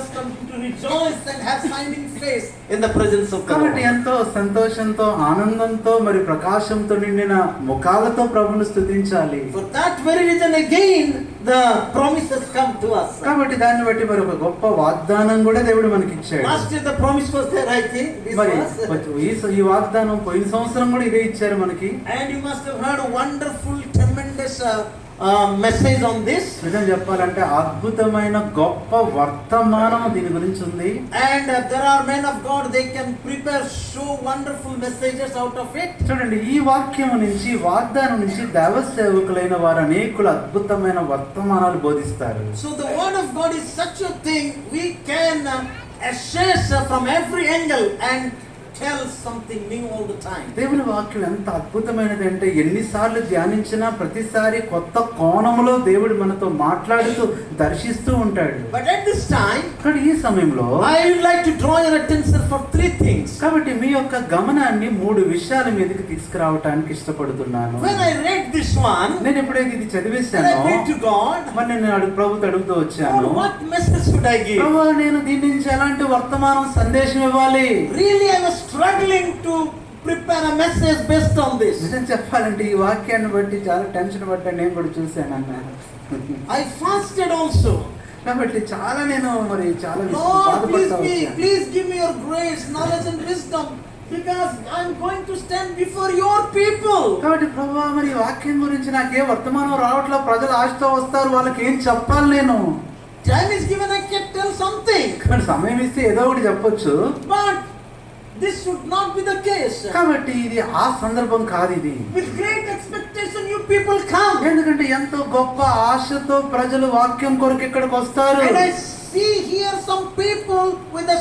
us to rejoice and have shining face in the presence of God. కాబట్టి ఎంతో సంతోషంతో ఆనందంతో మరి ప్రకాశంతో నిండిన ముఖాలతో ప్రభువును స్తుతించాలి. For that very reason again the promises come to us. కాబట్టి దాన్ని బట్టి మరి ఒక గొప్ప వాగ్దానం కూడా దేవుడు మనకి ఇచ్చాడు. Last year the promise was there, I think. మరి ఈ వాగ్దానం పోయిన సంవత్సరం కూడా ఇదే ఇచ్చారు మనకి. And you must have heard a wonderful, tremendous message on this. నిజం చెప్పాలంటే అద్భుతమైన గొప్ప వర్తమానం దీని గురించి ఉంది. And there are men of God, they can prepare so wonderful messages out of it. చూడండి, ఈ వాక్యం నుంచి, వాగ్దానం నుంచి దైవ సేవకులైన వారు అనేకులు అద్భుతమైన వర్తమానాలు బోధిస్తారు. So the word of God is such a thing, we can assess from every angle and tell something new all the time. దేవుని వాక్యం ఎంత అద్భుతమైనది అంటే ఎన్నిసార్లు ధ్యానించినా ప్రతిసారి కొత్త కోణములో దేవుడు మనతో మాట్లాడుతూ దర్శిస్తూ ఉంటాడు. But at this time, ఈ సమయంలో I would like to draw your attention for three things. కాబట్టి మీ యొక్క గమనాన్ని మూడు విషయాల మీదకి తీసుకురావడానికి ఇష్టపడుతున్నాను. When I read this one, నేను ఎప్పుడైతే ఇది చదివేశానో I prayed to God, మరి నేను ప్రభువుతో అడుగుతూ వచ్చాను, what message should I give? ప్రభువా, నేను దీని నుంచి ఎలాంటి వర్తమానం సందేశం ఇవ్వాలి? Really I was struggling to prepare a message based on this. నిజం చెప్పాలంటే ఈ వాక్యాన్ని బట్టి చాలా టెన్షన్ పడ్డా నేను కూడా చూశాను అన్న. I fasted also. కాబట్టి చాలా నేను మరి చాలా Lord, బాధపడతా please give me your grace, knowledge and wisdom, because I am going to stand before your people. కాబట్టి ప్రభువా, మరి ఈ వాక్యం గురించి నాకే వర్తమానం రావట్లేదు, ప్రజలు ఆశతో వస్తారు, వాళ్ళకి ఏం చెప్పాలి నేను? Time is given, I can tell something. కానీ సమయం ఇస్తే ఏదో ఒకటి చెప్పొచ్చు. But this should not be the case. కాబట్టి ఇది ఆ సందర్భం కాదు ఇది. With great expectation you people come. ఎందుకంటే ఎంతో గొప్ప ఆశతో ప్రజలు వాక్యం కొరకు ఇక్కడికి వస్తారు. And I see here some people with a